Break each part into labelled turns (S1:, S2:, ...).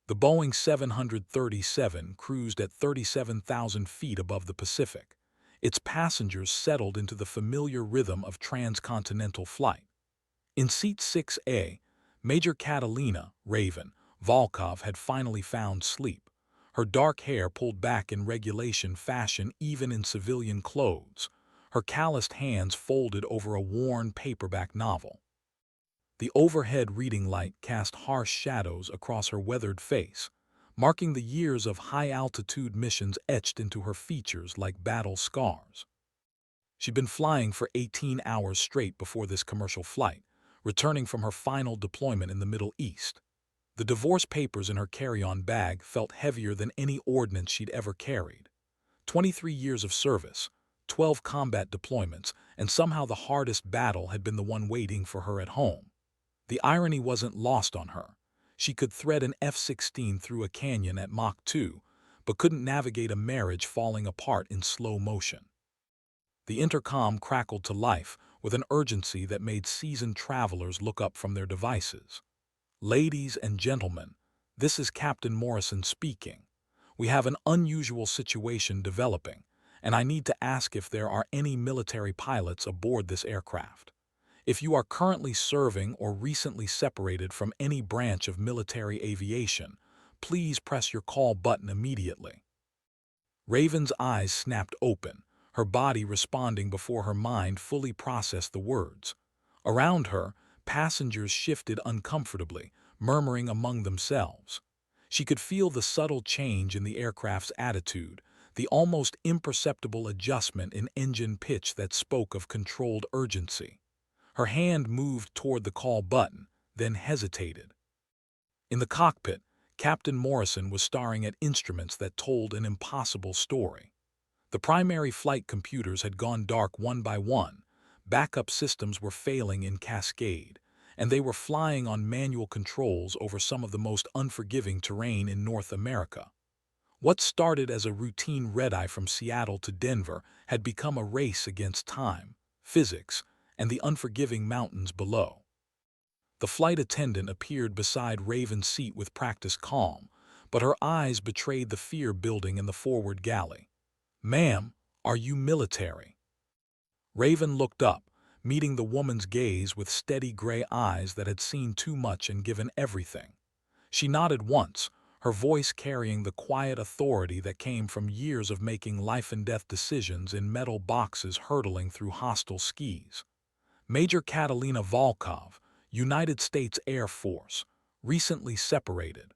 S1: The Boeing 737 cruised at 37,000 feet above the Pacific. Its passengers settled into the familiar rhythm of transcontinental flight. In Seat 6A, Major Catalina Raven Volkov had finally found sleep, her dark hair pulled back in regulation fashion even in civilian clothes, her calloused hands folded over a worn paperback novel. The overhead reading light cast harsh shadows across her weathered face, marking the years of high-altitude missions etched into her features like battle scars. She'd been flying for 18 hours straight before this commercial flight, returning from her final deployment in the Middle East. The divorce papers in her carry-on bag felt heavier than any ordnance she'd ever carried. 23 years of service, 12 combat deployments, and somehow the hardest battle had been the one waiting for her at home. The irony wasn't lost on her. She could thread an F-16 through a canyon at Mach 2, but couldn't navigate a marriage falling apart in slow motion. The intercom crackled to life with an urgency that made seasoned travelers look up from their devices. Ladies and gentlemen, this is Captain Morrison speaking. We have an unusual situation developing, and I need to ask if there are any military pilots aboard this aircraft. If you are currently serving or recently separated from any branch of military aviation, please press your call button immediately. Raven's eyes snapped open, her body responding before her mind fully processed the words. Around her, passengers shifted uncomfortably, murmuring among themselves. She could feel the subtle change in the aircraft's attitude, the almost imperceptible adjustment in engine pitch that spoke of controlled urgency. Her hand moved toward the call button, then hesitated. In the cockpit, Captain Morrison was staring at instruments that told an impossible story. The primary flight computers had gone dark one by one, backup systems were failing in cascade, and they were flying on manual controls over some of the most unforgiving terrain in North America. What started as a routine red-eye from Seattle to Denver had become a race against time, physics, and the unforgiving mountains below. The flight attendant appeared beside Raven's seat with practiced calm, but her eyes betrayed the fear building in the forward galley. "Ma'am, are you military?" Raven looked up, meeting the woman's gaze with steady gray eyes that had seen too much and given everything. She nodded once, her voice carrying the quiet authority that came from years of making life-and-death decisions in metal boxes hurtling through hostile skies. "Major Catalina Volkov, United States Air Force, recently separated."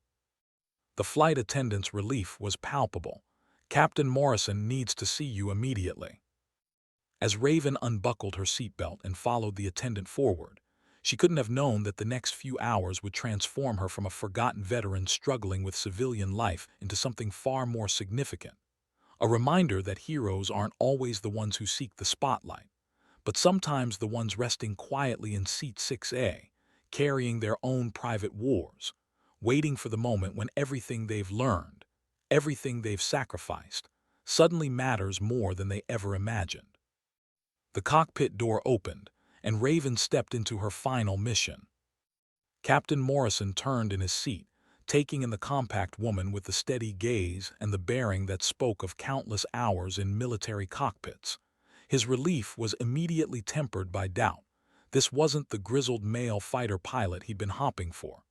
S1: The flight attendant's relief was palpable. "Captain Morrison needs to see you immediately." As Raven unbuckled her seatbelt and followed the attendant forward, she couldn't have known that the next few hours would transform her from a forgotten veteran struggling with civilian life into something far more significant. A reminder that heroes aren't always the ones who seek the spotlight, but sometimes the ones resting quietly in Seat 6A, carrying their own private wars, waiting for the moment when everything they've learned, everything they've sacrificed, suddenly matters more than they ever imagined. The cockpit door opened, and Raven stepped into her final mission. Captain Morrison turned in his seat, taking in the compact woman with the steady gaze and the bearing that spoke of countless hours in military cockpits. His relief was immediately tempered by doubt. This wasn't the grizzled male fighter pilot he'd been hoping for.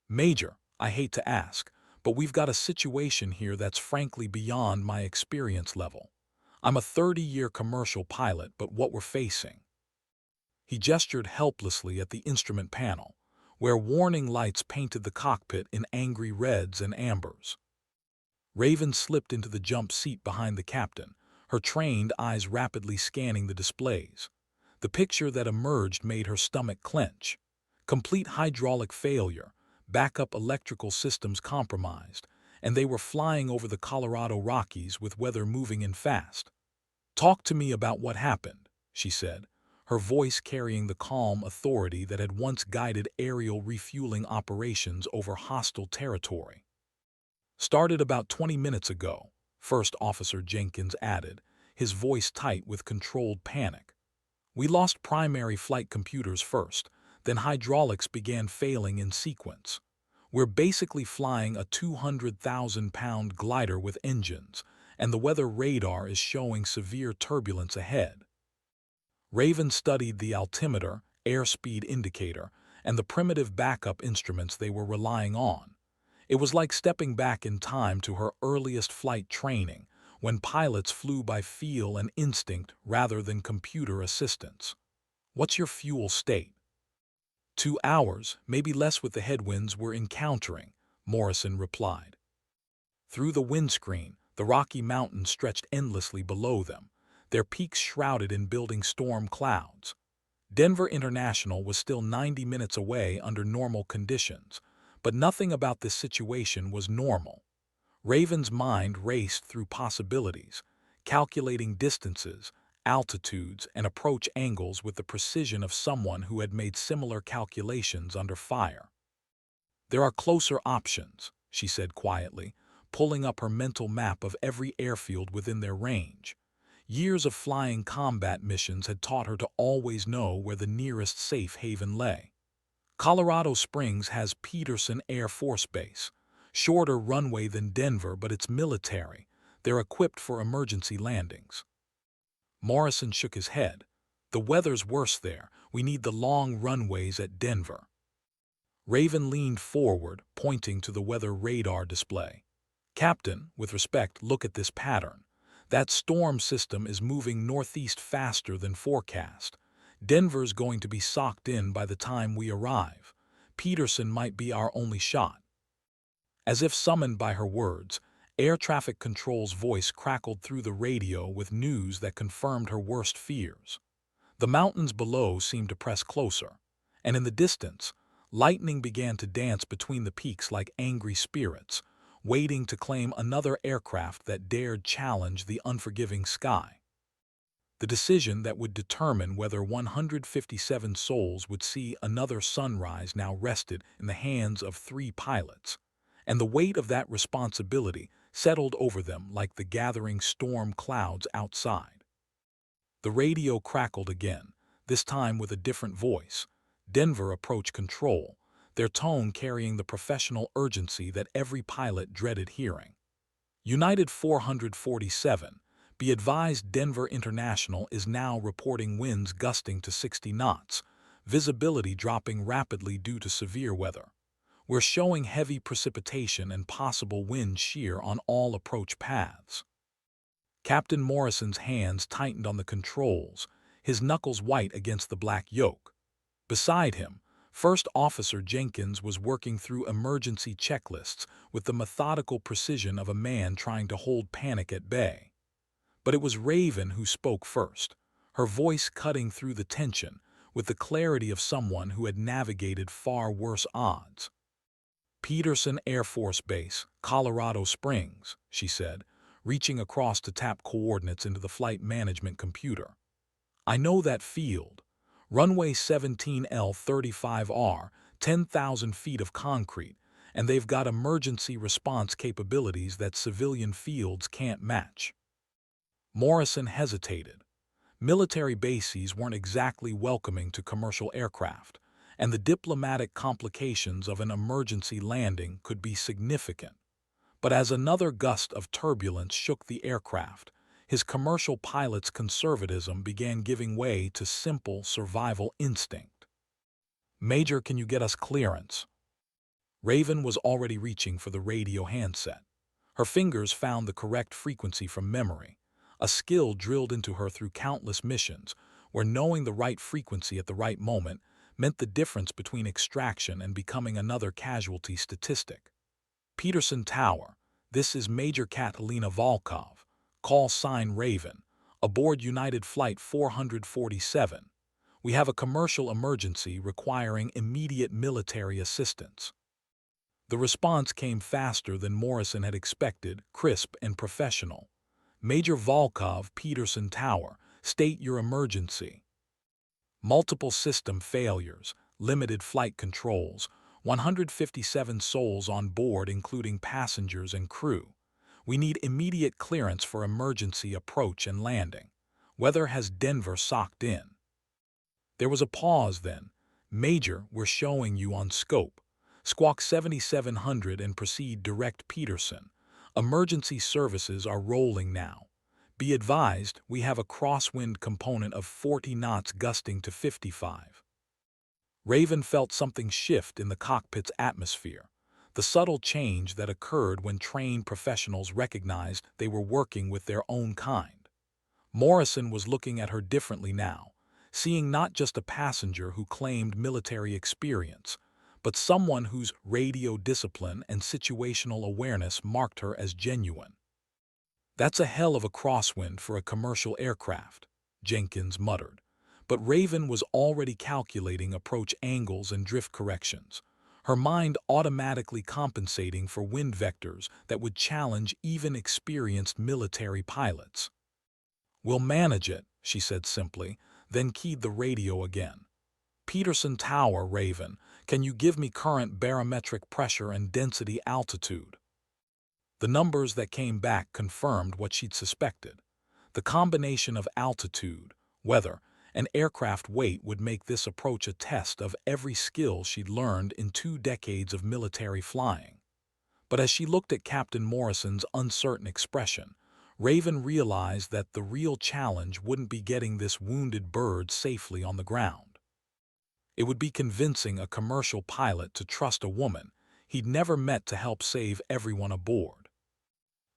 S1: "Major, I hate to ask, but we've got a situation here that's frankly beyond my experience level. I'm a 30-year commercial pilot, but what we're facing—" He gestured helplessly at the instrument panel, where warning lights painted the cockpit in angry reds and ambers. Raven slipped into the jump seat behind the captain, her trained eyes rapidly scanning the displays. The picture that emerged made her stomach clench. Complete hydraulic failure, backup electrical systems compromised, and they were flying over the Colorado Rockies with weather moving in fast. "Talk to me about what happened," she said, her voice carrying the calm authority that had once guided aerial refueling operations over hostile territory. "Started about 20 minutes ago," First Officer Jenkins added, his voice tight with controlled panic. "We lost primary flight computers first, then hydraulics began failing in sequence. We're basically flying a 200,000-pound glider with engines, and the weather radar is showing severe turbulence ahead. Raven studied the altimeter, airspeed indicator, and the primitive backup instruments they were relying on. It was like stepping back in time to her earliest flight training, when pilots flew by feel and instinct rather than computer assistance. "What's your fuel state?" 2 hours, maybe less with the headwinds we're encountering, Morrison replied. Through the windscreen, the Rocky Mountains stretched endlessly below them, their peaks shrouded in building storm clouds. Denver International was still 90 minutes away under normal conditions, but nothing about this situation was normal. Raven's mind raced through possibilities, calculating distances, altitudes, and approach angles with the precision of someone who had made similar calculations under fire. "There are closer options," she said quietly, pulling up her mental map of every airfield within their range. Years of flying combat missions had taught her to always know where the nearest safe haven lay. Colorado Springs has Peterson Air Force Base. Shorter runway than Denver, but it's military. They're equipped for emergency landings. Morrison shook his head. "The weather's worse there. We need the long runways at Denver." Raven leaned forward, pointing to the weather radar display. "Captain, with respect, look at this pattern. That storm system is moving northeast faster than forecast. Denver's going to be socked in by the time we arrive. Peterson might be our only shot." As if summoned by her words, air traffic control's voice crackled through the radio with news that confirmed her worst fears. The mountains below seemed to press closer, and in the distance, lightning began to dance between the peaks like angry spirits, waiting to claim another aircraft that dared challenge the unforgiving sky. The decision that would determine whether 157 souls would see another sunrise now rested in the hands of 3 pilots, and the weight of that responsibility settled over them like the gathering storm clouds outside. The radio crackled again, this time with a different voice. Denver approach control, their tone carrying the professional urgency that every pilot dreaded hearing. United 447, be advised Denver International is now reporting winds gusting to 60 knots, visibility dropping rapidly due to severe weather. We're showing heavy precipitation and possible wind shear on all approach paths. Captain Morrison's hands tightened on the controls, his knuckles white against the black yoke. Beside him, First Officer Jenkins was working through emergency checklists with the methodical precision of a man trying to hold panic at bay. But it was Raven who spoke first, her voice cutting through the tension with the clarity of someone who had navigated far worse odds. "Peterson Air Force Base, Colorado Springs," she said, reaching across to tap coordinates into the flight management computer. "I know that field. Runway 17L35R, 10,000 feet of concrete, and they've got emergency response capabilities that civilian fields can't match." Morrison hesitated. Military bases weren't exactly welcoming to commercial aircraft, and the diplomatic complications of an emergency landing could be significant. But as another gust of turbulence shook the aircraft, his commercial pilot's conservatism began giving way to simple survival instinct. "Major, can you get us clearance?" Raven was already reaching for the radio handset. Her fingers found the correct frequency from memory, a skill drilled into her through countless missions, where knowing the right frequency at the right moment meant the difference between extraction and becoming another casualty statistic. "Peterson Tower, this is Major Catalina Volkov. Call sign Raven, aboard United Flight 447. We have a commercial emergency requiring immediate military assistance." The response came faster than Morrison had expected, crisp and professional. "Major Volkov, Peterson Tower, state your emergency." "Multiple system failures, limited flight controls, 157 souls on board including passengers and crew. We need immediate clearance for emergency approach and landing. Weather has Denver socked in." There was a pause then. "Major, we're showing you on scope. Squawk 7700 and proceed direct Peterson. Emergency services are rolling now. Be advised, we have a crosswind component of 40 knots gusting to 55. Raven felt something shift in the cockpit's atmosphere, the subtle change that occurred when trained professionals recognized they were working with their own kind. Morrison was looking at her differently now, seeing not just a passenger who claimed military experience, but someone whose radio discipline and situational awareness marked her as genuine. "That's a hell of a crosswind for a commercial aircraft," Jenkins muttered. But Raven was already calculating approach angles and drift corrections, her mind automatically compensating for wind vectors that would challenge even experienced military pilots. "We'll manage it," she said simply, then keyed the radio again. "Peterson Tower, Raven, can you give me current barometric pressure and density altitude?" The numbers that came back confirmed what she'd suspected. The combination of altitude, weather, and aircraft weight would make this approach a test of every skill she'd learned in 2 decades of military flying. But as she looked at Captain Morrison's uncertain expression, Raven realized that the real challenge wouldn't be getting this wounded bird safely on the ground. It would be convincing a commercial pilot to trust a woman he'd never met to help save everyone aboard.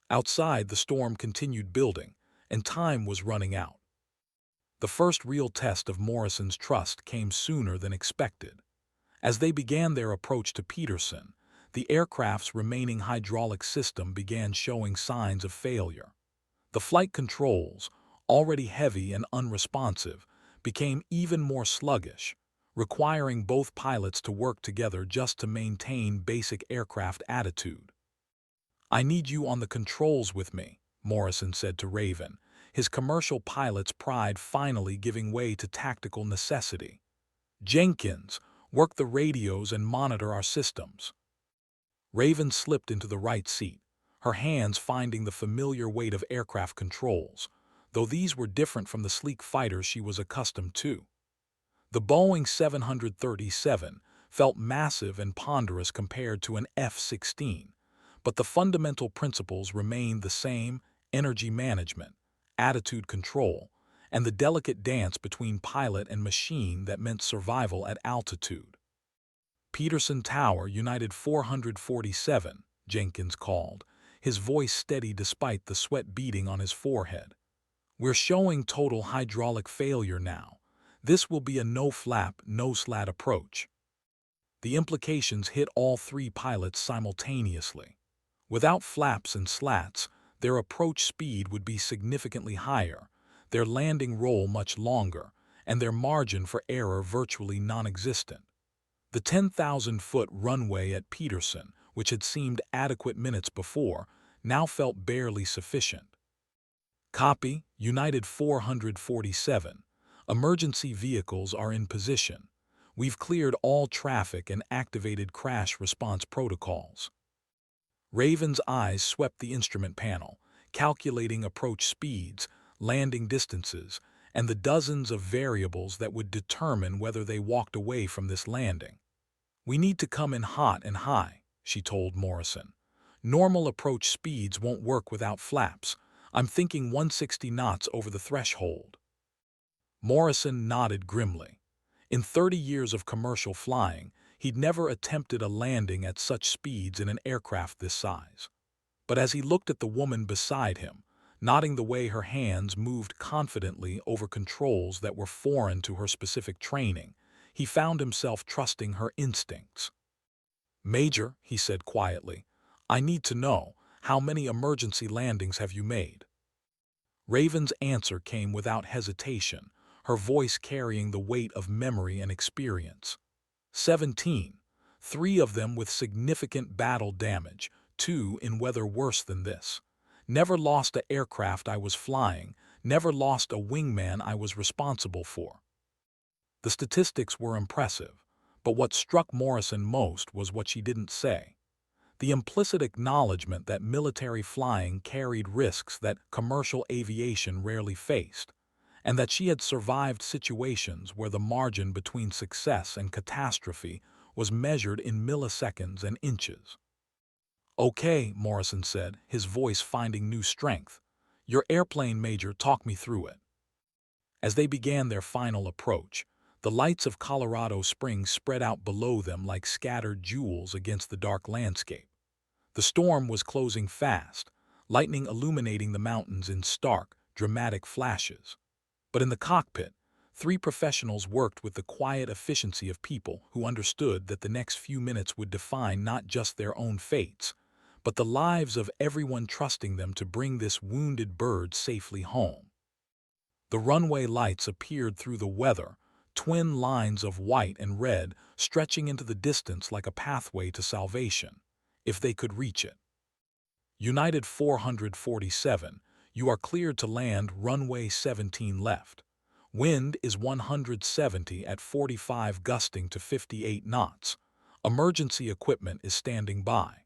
S1: Outside, the storm continued building, and time was running out. The first real test of Morrison's trust came sooner than expected. As they began their approach to Peterson, the aircraft's remaining hydraulic system began showing signs of failure. The flight controls, already heavy and unresponsive, became even more sluggish, requiring both pilots to work together just to maintain basic aircraft attitude. "I need you on the controls with me," Morrison said to Raven, his commercial pilot's pride finally giving way to tactical necessity. "Jenkins, work the radios and monitor our systems." Raven slipped into the right seat, her hands finding the familiar weight of aircraft controls, though these were different from the sleek fighters she was accustomed to. The Boeing 737 felt massive and ponderous compared to an F-16, but the fundamental principles remained the same: energy management, attitude control, and the delicate dance between pilot and machine that meant survival at altitude. "Peterson Tower, United 447, Jenkins called, his voice steady despite the sweat beading on his forehead. "We're showing total hydraulic failure now. This will be a no-flap, no-slat approach." The implications hit all 3 pilots simultaneously. Without flaps and slats, their approach speed would be significantly higher, their landing roll much longer, and their margin for error virtually non-existent. The 10,000-foot runway at Peterson, which had seemed adequate minutes before, now felt barely sufficient. "Copy, United 447. Emergency vehicles are in position. We've cleared all traffic and activated crash response protocols." Raven's eyes swept the instrument panel, calculating approach speeds, landing distances, and the dozens of variables that would determine whether they walked away from this landing. "We need to come in hot and high," she told Morrison. "Normal approach speeds won't work without flaps. I'm thinking 160 knots over the threshold." Morrison nodded grimly. In 30 years of commercial flying, he'd never attempted a landing at such speeds in an aircraft this size. But as he looked at the woman beside him, nodding the way her hands moved confidently over controls that were foreign to her specific training, he found himself trusting her instincts. "Major," he said quietly, "I need to know, how many emergency landings have you made?" Raven's answer came without hesitation, her voice carrying the weight of memory and experience. 17. 3 of them with significant battle damage, 2 in weather worse than this. Never lost a aircraft I was flying, never lost a wingman I was responsible for." The statistics were impressive, but what struck Morrison most was what she didn't say. The implicit acknowledgement that military flying carried risks that commercial aviation rarely faced, and that she had survived situations where the margin between success and catastrophe was measured in milliseconds and inches. "Okay," Morrison said, his voice finding new strength. "Your airplane, Major, talk me through it." As they began their final approach, the lights of Colorado Springs spread out below them like scattered jewels against the dark landscape. The storm was closing fast, lightning illuminating the mountains in stark, dramatic flashes. But in the cockpit, three professionals worked with the quiet efficiency of people who understood that the next few minutes would define not just their own fates, but the lives of everyone trusting them to bring this wounded bird safely home. The runway lights appeared through the weather, twin lines of white and red stretching into the distance like a pathway to salvation, if they could reach it. "United 447, you are cleared to land runway 17 left. Wind is 170 at 45 gusting to 58 knots. Emergency equipment is standing by."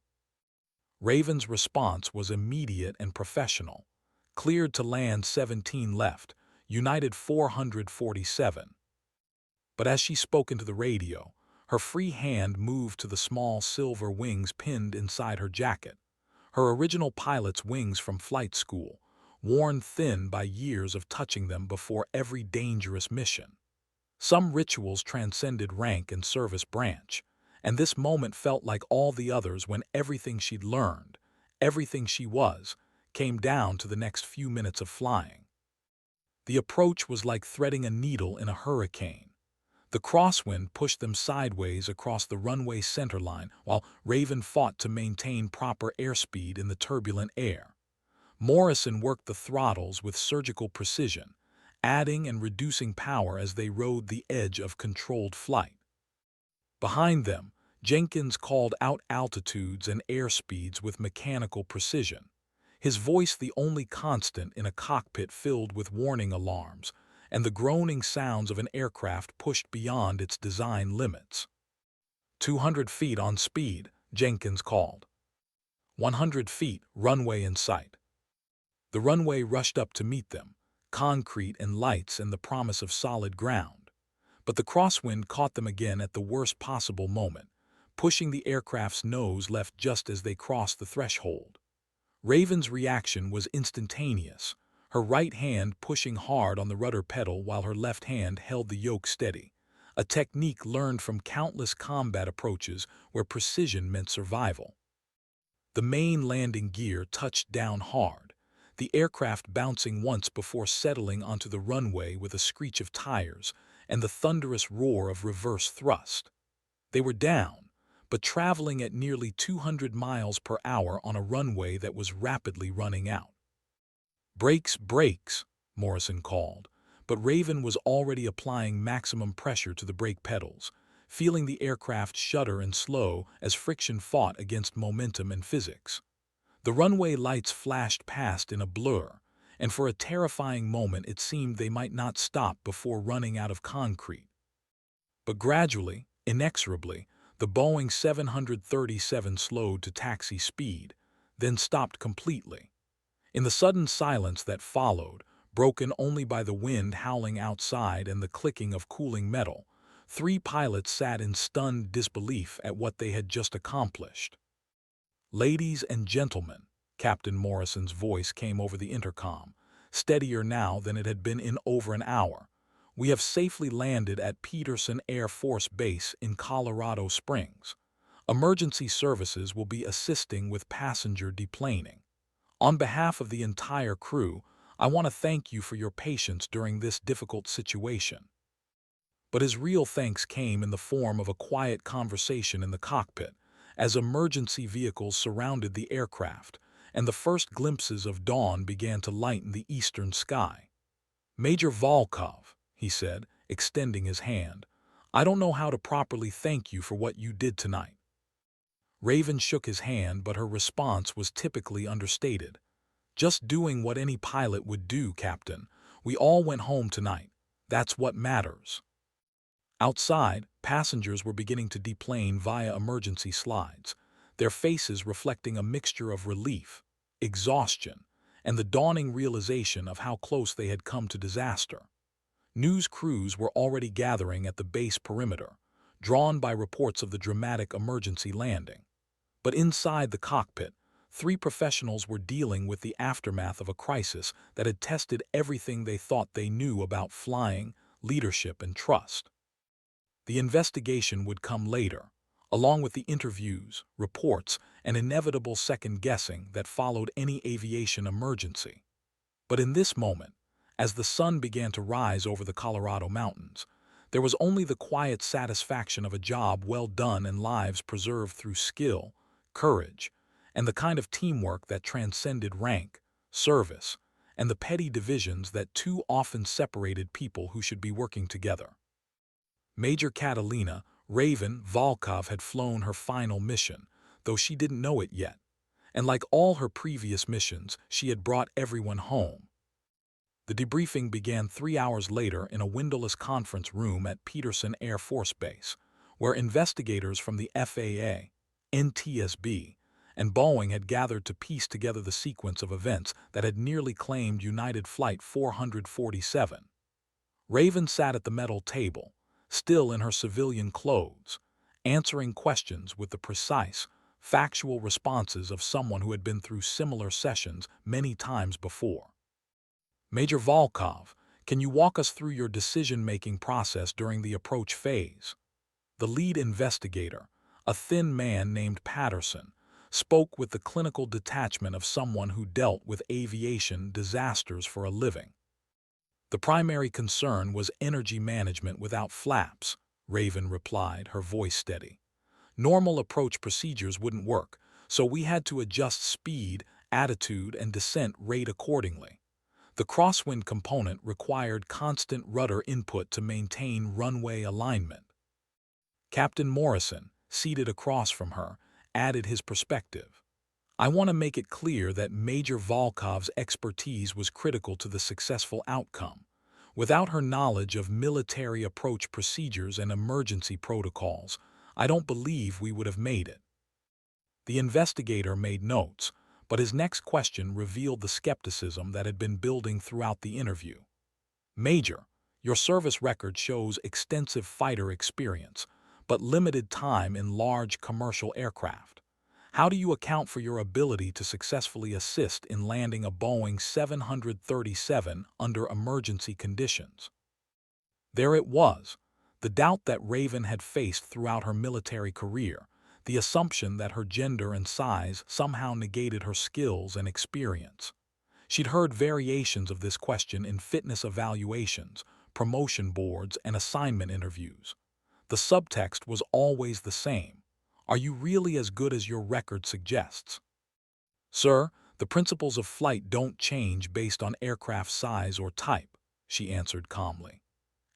S1: Raven's response was immediate and professional. "Cleared to land 17 left, United 447. But as she spoke into the radio, her free hand moved to the small silver wings pinned inside her jacket. Her original pilot's wings from flight school, worn thin by years of touching them before every dangerous mission. Some rituals transcended rank and service branch, and this moment felt like all the others when everything she'd learned, everything she was, came down to the next few minutes of flying. The approach was like threading a needle in a hurricane. The crosswind pushed them sideways across the runway centerline while Raven fought to maintain proper airspeed in the turbulent air. Morrison worked the throttles with surgical precision, adding and reducing power as they rode the edge of controlled flight. Behind them, Jenkins called out altitudes and airspeeds with mechanical precision, his voice the only constant in a cockpit filled with warning alarms and the groaning sounds of an aircraft pushed beyond its design limits. 200 feet on speed, Jenkins called. 100 feet, runway in sight. The runway rushed up to meet them, concrete and lights and the promise of solid ground. But the crosswind caught them again at the worst possible moment, pushing the aircraft's nose left just as they crossed the threshold. Raven's reaction was instantaneous, her right hand pushing hard on the rudder pedal while her left hand held the yoke steady, a technique learned from countless combat approaches where precision meant survival. The main landing gear touched down hard, the aircraft bouncing once before settling onto the runway with a screech of tires and the thunderous roar of reverse thrust. They were down, but traveling at nearly 200 miles per hour on a runway that was rapidly running out. "Brakes, brakes," Morrison called, but Raven was already applying maximum pressure to the brake pedals, feeling the aircraft shudder and slow as friction fought against momentum and physics. The runway lights flashed past in a blur, and for a terrifying moment it seemed they might not stop before running out of concrete. But gradually, inexorably, the Boeing 737 slowed to taxi speed, then stopped completely. In the sudden silence that followed, broken only by the wind howling outside and the clicking of cooling metal, three pilots sat in stunned disbelief at what they had just accomplished. "Ladies and gentlemen," Captain Morrison's voice came over the intercom, steadier now than it had been in over an hour. "We have safely landed at Peterson Air Force Base in Colorado Springs. Emergency services will be assisting with passenger deplaning. On behalf of the entire crew, I want to thank you for your patience during this difficult situation." But his real thanks came in the form of a quiet conversation in the cockpit, as emergency vehicles surrounded the aircraft, and the first glimpses of dawn began to lighten the eastern sky. "Major Volkov," he said, extending his hand, "I don't know how to properly thank you for what you did tonight." Raven shook his hand, but her response was typically understated. "Just doing what any pilot would do, Captain. We all went home tonight. That's what matters." Outside, passengers were beginning to deplane via emergency slides, their faces reflecting a mixture of relief, exhaustion, and the dawning realization of how close they had come to disaster. News crews were already gathering at the base perimeter, drawn by reports of the dramatic emergency landing. But inside the cockpit, three professionals were dealing with the aftermath of a crisis that had tested everything they thought they knew about flying, leadership, and trust. The investigation would come later, along with the interviews, reports, and inevitable second-guessing that followed any aviation emergency. But in this moment, as the sun began to rise over the Colorado mountains, there was only the quiet satisfaction of a job well done and lives preserved through skill, courage, and the kind of teamwork that transcended rank, service, and the petty divisions that too often separated people who should be working together. Major Catalina Raven Volkov had flown her final mission, though she didn't know it yet, and like all her previous missions, she had brought everyone home. The debriefing began 3 hours later in a windowless conference room at Peterson Air Force Base, where investigators from the FAA, NTSB, and Boeing had gathered to piece together the sequence of events that had nearly claimed United Flight 447. Raven sat at the metal table, still in her civilian clothes, answering questions with the precise, factual responses of someone who had been through similar sessions many times before. Major Volkov, can you walk us through your decision-making process during the approach phase? The lead investigator, a thin man named Patterson, spoke with the clinical detachment of someone who dealt with aviation disasters for a living. The primary concern was energy management without flaps, Raven replied, her voice steady. Normal approach procedures wouldn't work, so we had to adjust speed, attitude, and descent rate accordingly. The crosswind component required constant rudder input to maintain runway alignment. Captain Morrison, seated across from her, added his perspective. I want to make it clear that Major Volkov's expertise was critical to the successful outcome. Without her knowledge of military approach procedures and emergency protocols, I don't believe we would have made it. The investigator made notes, but his next question revealed the skepticism that had been building throughout the interview. Major, your service record shows extensive fighter experience, but limited time in large commercial aircraft. How do you account for your ability to successfully assist in landing a Boeing 737 under emergency conditions? There it was, the doubt that Raven had faced throughout her military career, the assumption that her gender and size somehow negated her skills and experience. She'd heard variations of this question in fitness evaluations, promotion boards, and assignment interviews. The subtext was always the same. Are you really as good as your record suggests? Sir, the principles of flight don't change based on aircraft size or type, she answered calmly.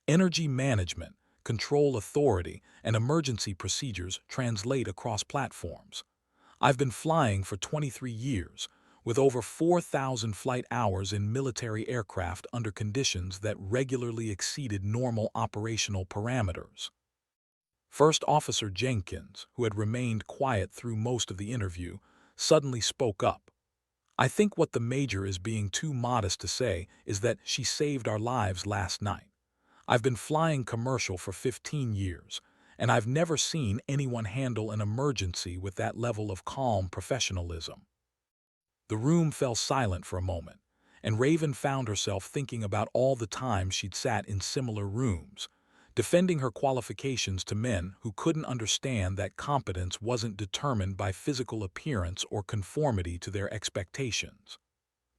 S1: Energy management, control authority, and emergency procedures translate across platforms. I've been flying for 23 years, with over 4,000 flight hours in military aircraft under conditions that regularly exceeded normal operational parameters. First Officer Jenkins, who had remained quiet through most of the interview, suddenly spoke up. I think what the Major is being too modest to say is that she saved our lives last night. I've been flying commercial for 15 years, and I've never seen anyone handle an emergency with that level of calm professionalism. The room fell silent for a moment, and Raven found herself thinking about all the times she'd sat in similar rooms, defending her qualifications to men who couldn't understand that competence wasn't determined by physical appearance or conformity to their expectations.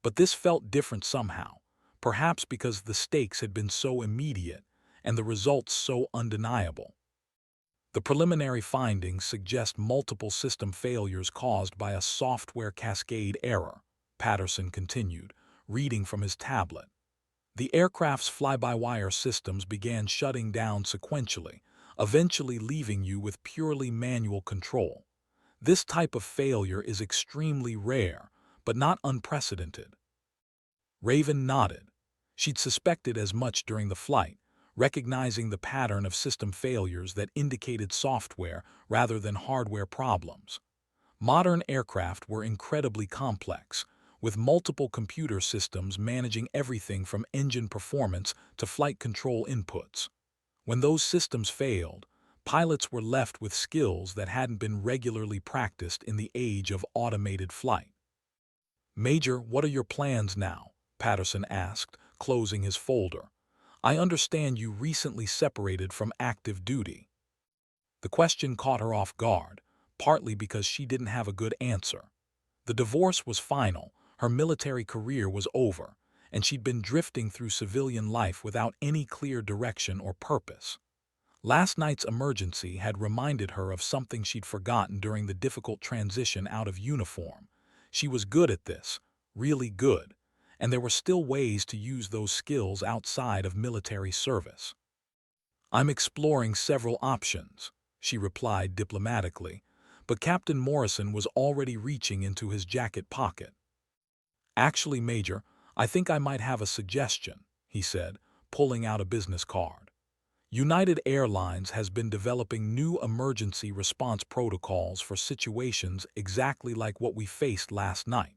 S1: But this felt different somehow, perhaps because the stakes had been so immediate and the results so undeniable. The preliminary findings suggest multiple system failures caused by a software cascade error, Patterson continued, reading from his tablet. The aircraft's fly-by-wire systems began shutting down sequentially, eventually leaving you with purely manual control. This type of failure is extremely rare, but not unprecedented. Raven nodded. She'd suspected as much during the flight, recognizing the pattern of system failures that indicated software rather than hardware problems. Modern aircraft were incredibly complex, with multiple computer systems managing everything from engine performance to flight control inputs. When those systems failed, Pilots were left with skills that hadn't been regularly practiced in the age of automated flight. "Major, what are your plans now?" Patterson asked, closing his folder. "I understand you recently separated from active duty." The question caught her off guard, partly because she didn't have a good answer. The divorce was final, her military career was over, and she'd been drifting through civilian life without any clear direction or purpose. Last night's emergency had reminded her of something she'd forgotten during the difficult transition out of uniform. She was good at this, really good, and there were still ways to use those skills outside of military service. "I'm exploring several options," she replied diplomatically, but Captain Morrison was already reaching into his jacket pocket. "Actually, Major, I think I might have a suggestion," he said, pulling out a business card. "United Airlines has been developing new emergency response protocols for situations exactly like what we faced last night.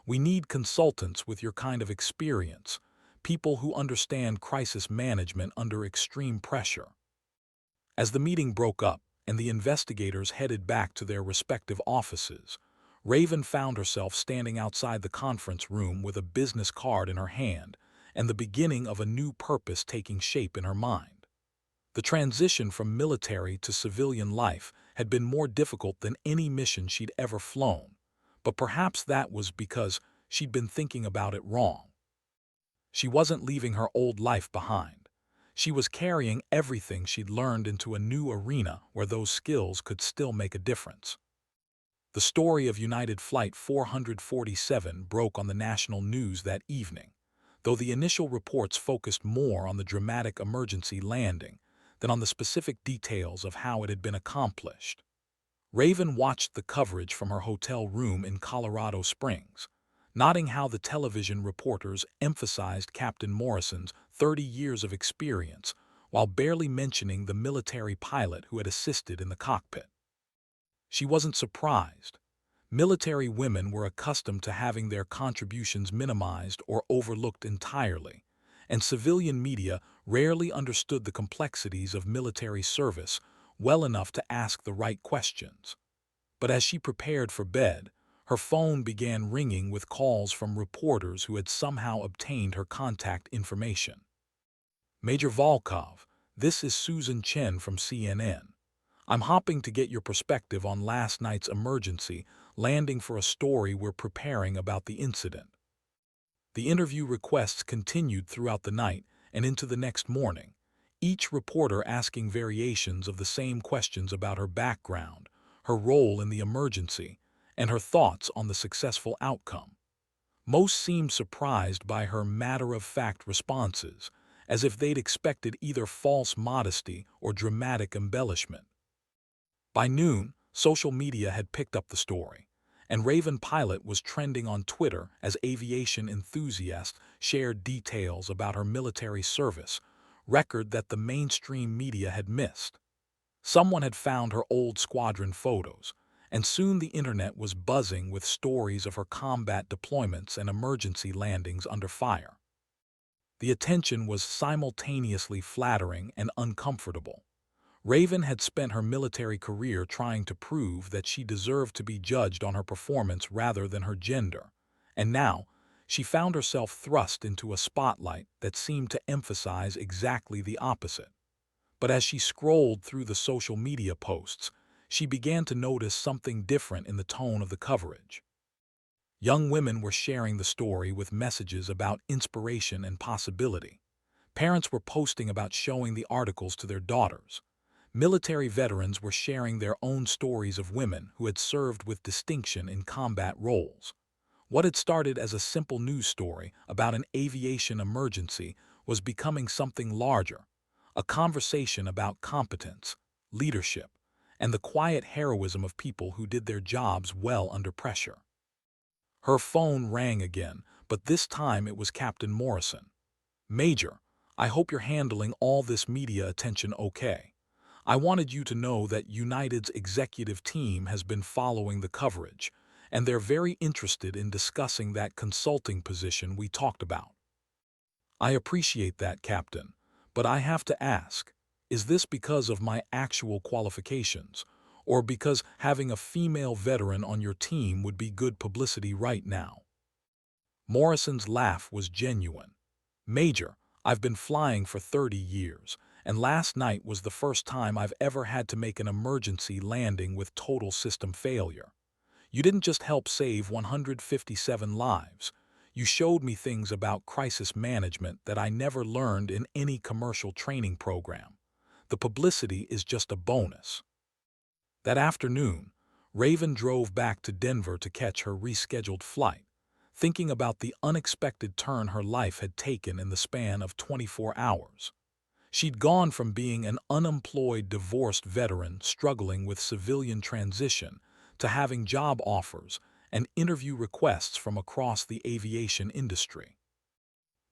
S1: We need consultants with your kind of experience, people who understand crisis management under extreme pressure." As the meeting broke up and the investigators headed back to their respective offices, Raven found herself standing outside the conference room with a business card in her hand and the beginning of a new purpose taking shape in her mind. The transition from military to civilian life had been more difficult than any mission she'd ever flown, but perhaps that was because she'd been thinking about it wrong. She wasn't leaving her old life behind. She was carrying everything she'd learned into a new arena where those skills could still make a difference. The story of United Flight 447 broke on the national news that evening, though the initial reports focused more on the dramatic emergency landing than on the specific details of how it had been accomplished. Raven watched the coverage from her hotel room in Colorado Springs, noting how the television reporters emphasized Captain Morrison's 30 years of experience while barely mentioning the military pilot who had assisted in the cockpit. She wasn't surprised. Military women were accustomed to having their contributions minimized or overlooked entirely, and civilian media rarely understood the complexities of military service well enough to ask the right questions. But as she prepared for bed, her phone began ringing with calls from reporters who had somehow obtained her contact information. "Major Volkov, this is Susan Chen from CNN. I'm hopping to get your perspective on last night's emergency landing for a story we're preparing about the incident." The interview requests continued throughout the night and into the next morning, each reporter asking variations of the same questions about her background, her role in the emergency, and her thoughts on the successful outcome. Most seemed surprised by her matter-of-fact responses, as if they'd expected either false modesty or dramatic embellishment. By noon, social media had picked up the story, and Raven Pilot was trending on Twitter as aviation enthusiasts shared details about her military service, record that the mainstream media had missed. Someone had found her old squadron photos, and soon the internet was buzzing with stories of her combat deployments and emergency landings under fire. The attention was simultaneously flattering and uncomfortable. Raven had spent her military career trying to prove that she deserved to be judged on her performance rather than her gender, and now she found herself thrust into a spotlight that seemed to emphasize exactly the opposite. But as she scrolled through the social media posts, she began to notice something different in the tone of the coverage. Young women were sharing the story with messages about inspiration and possibility. Parents were posting about showing the articles to their daughters. Military veterans were sharing their own stories of women who had served with distinction in combat roles. What had started as a simple news story about an aviation emergency was becoming something larger, a conversation about competence, leadership, and the quiet heroism of people who did their jobs well under pressure. Her phone rang again, but this time it was Captain Morrison. "Major, I hope you're handling all this media attention okay. I wanted you to know that United's executive team has been following the coverage, and they're very interested in discussing that consulting position we talked about." "I appreciate that, Captain, but I have to ask, Is this because of my actual qualifications, or because having a female veteran on your team would be good publicity right now? Morrison's laugh was genuine. Major, I've been flying for 30 years, and last night was the first time I've ever had to make an emergency landing with total system failure. You didn't just help save 157 lives. You showed me things about crisis management that I never learned in any commercial training program. The publicity is just a bonus. That afternoon, Raven drove back to Denver to catch her rescheduled flight, thinking about the unexpected turn her life had taken in the span of 24 hours. She'd gone from being an unemployed divorced veteran struggling with civilian transition to having job offers and interview requests from across the aviation industry.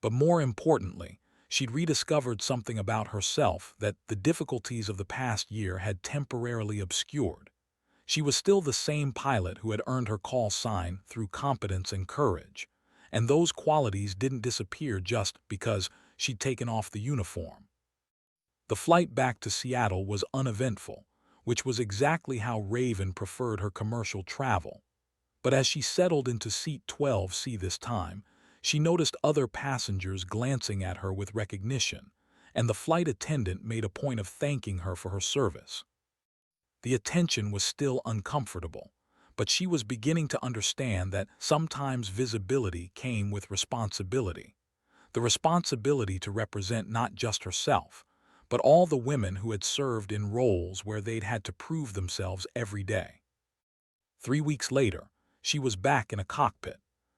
S1: But more importantly, she'd rediscovered something about herself that the difficulties of the past year had temporarily obscured. She was still the same pilot who had earned her call sign through competence and courage, and those qualities didn't disappear just because she'd taken off the uniform. The flight back to Seattle was uneventful, which was exactly how Raven preferred her commercial travel. But as she settled into seat 12C this time, she noticed other passengers glancing at her with recognition, and the flight attendant made a point of thanking her for her service. The attention was still uncomfortable, but she was beginning to understand that sometimes visibility came with responsibility. The responsibility to represent not just herself, but all the women who had served in roles where they'd had to prove themselves every day. 3 weeks later, she was back in a cockpit,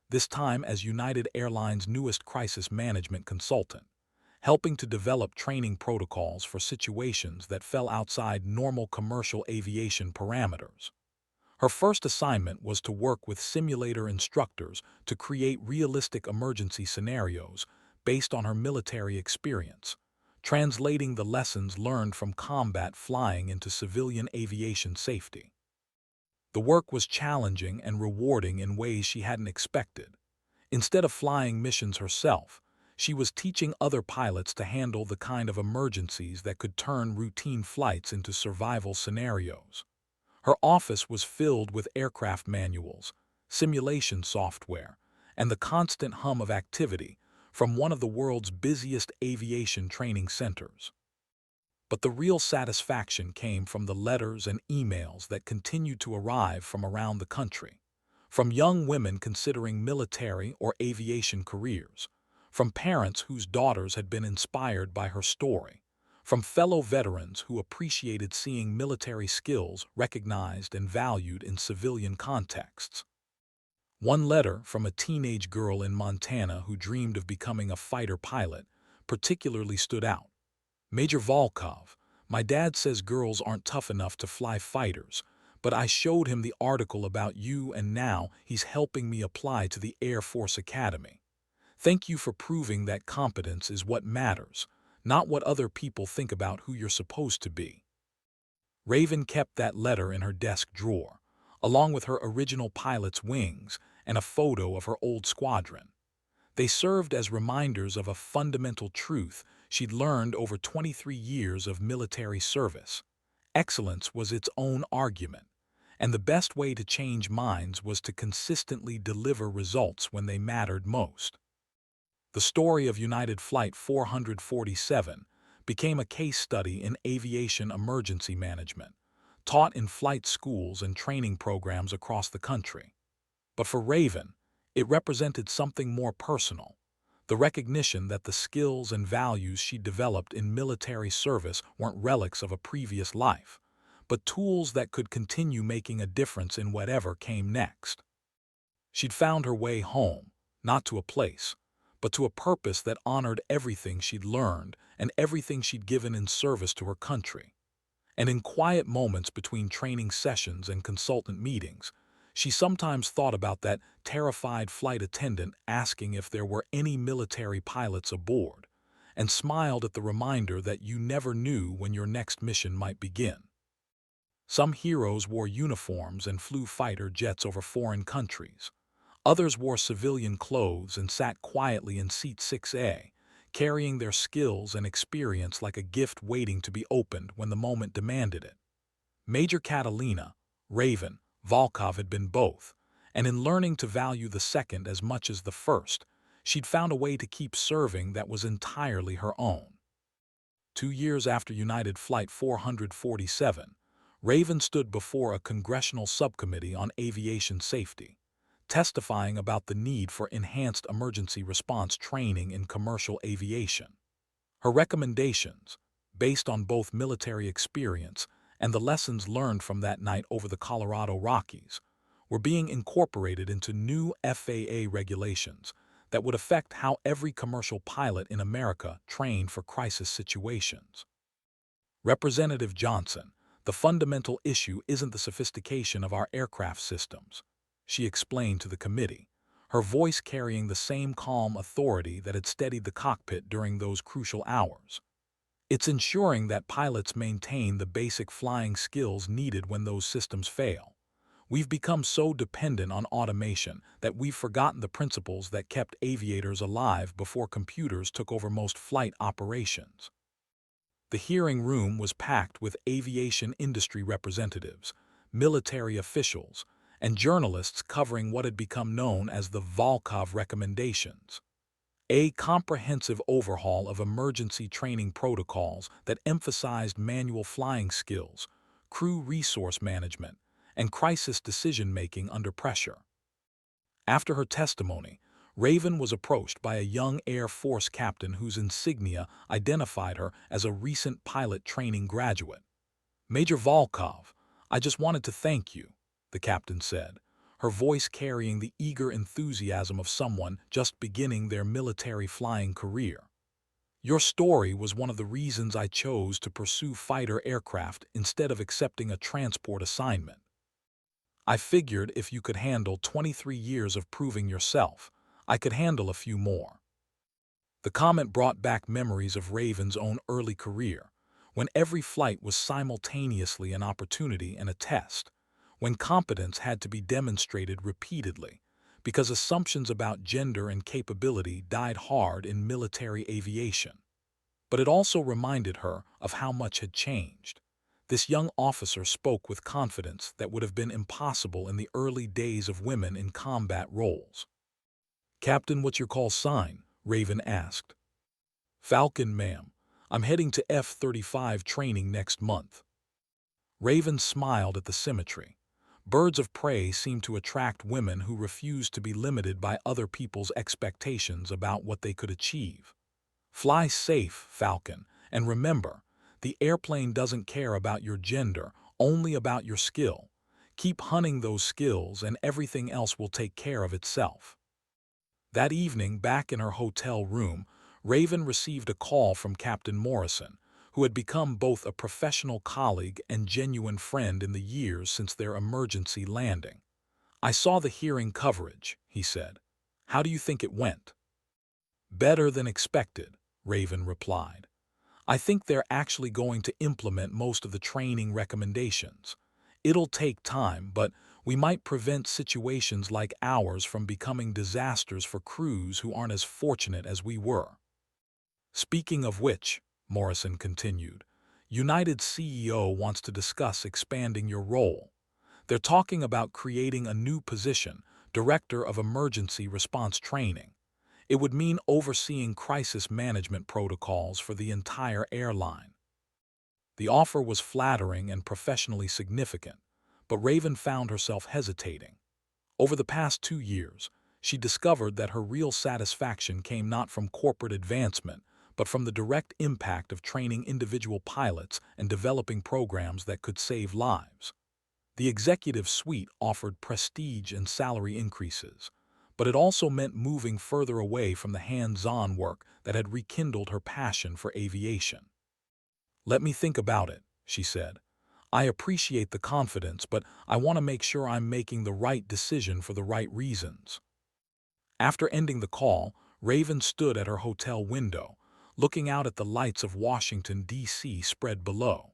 S1: this time as United Airlines' newest crisis management consultant, helping to develop training protocols for situations that fell outside normal commercial aviation parameters. Her first assignment was to work with simulator instructors to create realistic emergency scenarios based on her military experience, translating the lessons learned from combat flying into civilian aviation safety. The work was challenging and rewarding in ways she hadn't expected. Instead of flying missions herself, she was teaching other pilots to handle the kind of emergencies that could turn routine flights into survival scenarios. Her office was filled with aircraft manuals, simulation software, and the constant hum of activity from one of the world's busiest aviation training centers. But the real satisfaction came from the letters and emails that continued to arrive from around the country, from young women considering military or aviation careers, from parents whose daughters had been inspired by her story, from fellow veterans who appreciated seeing military skills recognized and valued in civilian contexts. One letter from a teenage girl in Montana who dreamed of becoming a fighter pilot particularly stood out. Major Volkov, my dad says girls aren't tough enough to fly fighters, but I showed him the article about you and now he's helping me apply to the Air Force Academy. Thank you for proving that competence is what matters, not what other people think about who you're supposed to be. Raven kept that letter in her desk drawer, along with her original pilot's wings and a photo of her old squadron. They served as reminders of a fundamental truth she'd learned over 23 years of military service. Excellence was its own argument, and the best way to change minds was to consistently deliver results when they mattered most. The story of United Flight 447 became a case study in aviation emergency management, taught in flight schools and training programs across the country. But for Raven, it represented something more personal, the recognition that the skills and values she developed in military service weren't relics of a previous life, but tools that could continue making a difference in whatever came next. She'd found her way home, not to a place, but to a purpose that honored everything she'd learned and everything she'd given in service to her country. And in quiet moments between training sessions and consultant meetings, she sometimes thought about that terrified flight attendant asking if there were any military pilots aboard, and smiled at the reminder that you never knew when your next mission might begin. Some heroes wore uniforms and flew fighter jets over foreign countries. Others wore civilian clothes and sat quietly in seat 6A, carrying their skills and experience like a gift waiting to be opened when the moment demanded it. Major Catalina, Raven, Volkov had been both, and in learning to value the second as much as the first, she'd found a way to keep serving that was entirely her own. 2 years after United Flight 447, Raven stood before a congressional subcommittee on aviation safety, testifying about the need for enhanced emergency response training in commercial aviation. Her recommendations, based on both military experience and the lessons learned from that night over the Colorado Rockies, were being incorporated into new FAA regulations that would affect how every commercial pilot in America trained for crisis situations. Representative Johnson, the fundamental issue isn't the sophistication of our aircraft systems, she explained to the committee, her voice carrying the same calm authority that had steadied the cockpit during those crucial hours. It's ensuring that pilots maintain the basic flying skills needed when those systems fail. We've become so dependent on automation that we've forgotten the principles that kept aviators alive before computers took over most flight operations. The hearing room was packed with aviation industry representatives, military officials, and journalists covering what had become known as the Volkov recommendations, a comprehensive overhaul of emergency training protocols that emphasized manual flying skills, crew resource management, and crisis decision-making under pressure. After her testimony, Raven was approached by a young Air Force captain whose insignia identified her as a recent pilot training graduate. "Major Volkov, I just wanted to thank you," the captain said, her voice carrying the eager enthusiasm of someone just beginning their military flying career. "Your story was one of the reasons I chose to pursue fighter aircraft instead of accepting a transport assignment. I figured if you could handle 23 years of proving yourself, I could handle a few more." The comment brought back memories of Raven's own early career, when every flight was simultaneously an opportunity and a test, when competence had to be demonstrated repeatedly, because assumptions about gender and capability died hard in military aviation. But it also reminded her of how much had changed. This young officer spoke with confidence that would have been impossible in the early days of women in combat roles. "Captain, what's your call sign?" Raven asked. "Falcon, ma'am. I'm heading to F-35 training next month." Raven smiled at the symmetry. Birds of prey seem to attract women who refuse to be limited by other people's expectations about what they could achieve. "Fly safe, Falcon, and remember, the airplane doesn't care about your gender, only about your skill. Keep hunting those skills and everything else will take care of itself." That evening, back in her hotel room, Raven received a call from Captain Morrison, who had become both a professional colleague and genuine friend in the years since their emergency landing. "I saw the hearing coverage," he said. "How do you think it went?" "Better than expected," Raven replied. "I think they're actually going to implement most of the training recommendations. It'll take time, but we might prevent situations like ours from becoming disasters for crews who aren't as fortunate as we were." "Speaking of which," Morrison continued, "United's CEO wants to discuss expanding your role. They're talking about creating a new position, Director of Emergency Response Training. It would mean overseeing crisis management protocols for the entire airline." The offer was flattering and professionally significant, but Raven found herself hesitating. Over the past 2 years, she discovered that her real satisfaction came not from corporate advancement, but from the direct impact of training individual pilots and developing programs that could save lives. The executive suite offered prestige and salary increases, but it also meant moving further away from the hands-on work that had rekindled her passion for aviation. "Let me think about it," she said. "I appreciate the confidence, but I want to make sure I'm making the right decision for the right reasons." After ending the call, Raven stood at her hotel window, looking out at the lights of Washington, D.C. spread below.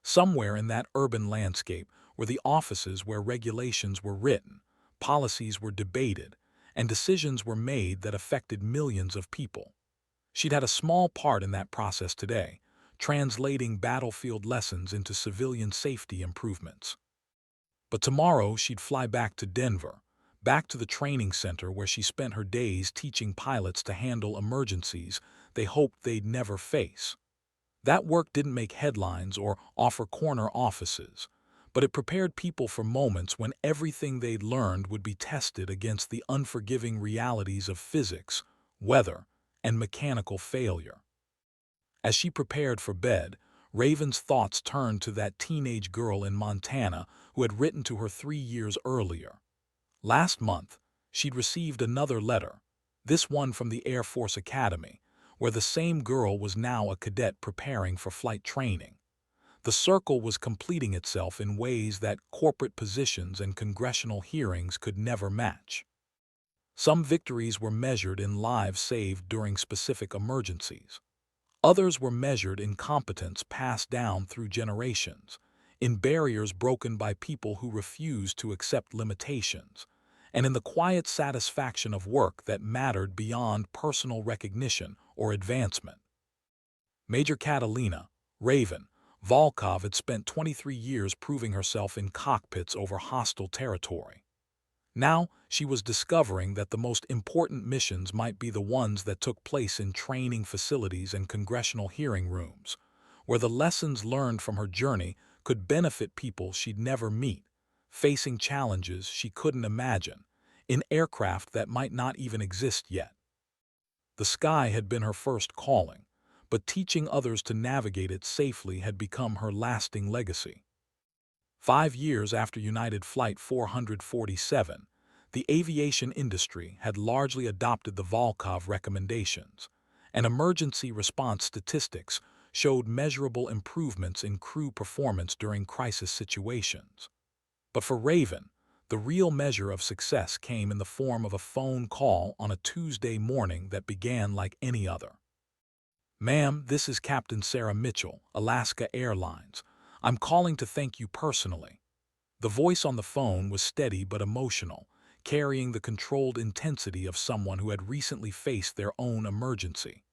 S1: Somewhere in that urban landscape were the offices where regulations were written, policies were debated, and decisions were made that affected millions of people. She'd had a small part in that process today, translating battlefield lessons into civilian safety improvements. But tomorrow she'd fly back to Denver, back to the training center where she spent her days teaching pilots to handle emergencies they hoped they'd never face. That work didn't make headlines or offer corner offices, but it prepared people for moments when everything they'd learned would be tested against the unforgiving realities of physics, weather, and mechanical failure. As she prepared for bed, Raven's thoughts turned to that teenage girl in Montana who had written to her 3 years earlier. Last month, she'd received another letter, this one from the Air Force Academy, where the same girl was now a cadet preparing for flight training. The circle was completing itself in ways that corporate positions and congressional hearings could never match. Some victories were measured in lives saved during specific emergencies. Others were measured in competence passed down through generations, in barriers broken by people who refused to accept limitations, and in the quiet satisfaction of work that mattered beyond personal recognition or advancement. Major Catalina, Raven, Volkov had spent 23 years proving herself in cockpits over hostile territory. Now she was discovering that the most important missions might be the ones that took place in training facilities and congressional hearing rooms, where the lessons learned from her journey could benefit people she'd never meet, facing challenges she couldn't imagine, in aircraft that might not even exist yet. The sky had been her first calling, but teaching others to navigate it safely had become her lasting legacy. 5 years after United Flight 447, the aviation industry had largely adopted the Volkov recommendations, and emergency response statistics showed measurable improvements in crew performance during crisis situations. But for Raven, the real measure of success came in the form of a phone call on a Tuesday morning that began like any other. "Ma'am, this is Captain Sarah Mitchell, Alaska Airlines. I'm calling to thank you personally." The voice on the phone was steady but emotional, carrying the controlled intensity of someone who had recently faced their own emergency.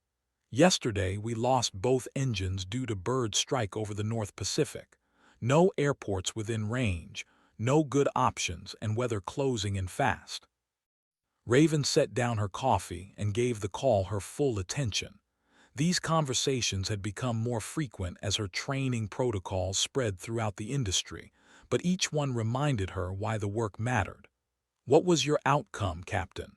S1: "Yesterday, we lost both engines due to bird strike over the North Pacific. No airports within range, no good options, and weather closing in fast." Raven set down her coffee and gave the call her full attention. These conversations had become more frequent as her training protocols spread throughout the industry, but each one reminded her why the work mattered. "What was your outcome, Captain?"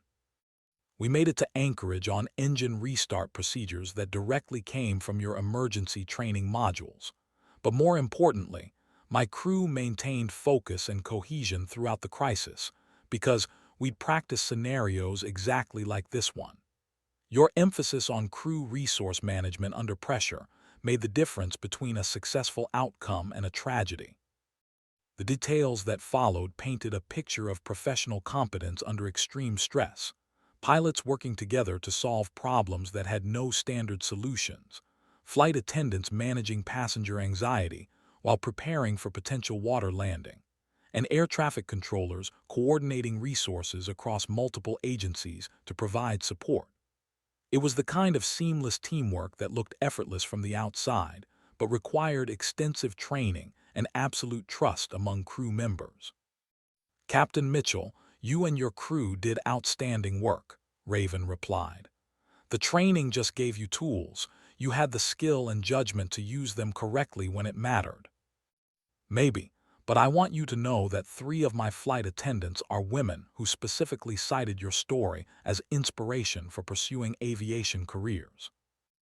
S1: "We made it to Anchorage on engine restart procedures that directly came from your emergency training modules. But more importantly, my crew maintained focus and cohesion throughout the crisis, because we'd practiced scenarios exactly like this one. Your emphasis on crew resource management under pressure made the difference between a successful outcome and a tragedy." The details that followed painted a picture of professional competence under extreme stress, pilots working together to solve problems that had no standard solutions, flight attendants managing passenger anxiety while preparing for potential water landing, and air traffic controllers coordinating resources across multiple agencies to provide support. It was the kind of seamless teamwork that looked effortless from the outside, but required extensive training and absolute trust among crew members. "Captain Mitchell, you and your crew did outstanding work," Raven replied. "The training just gave you tools. You had the skill and judgment to use them correctly when it mattered." "Maybe, but I want you to know that 3 of my flight attendants are women who specifically cited your story as inspiration for pursuing aviation careers."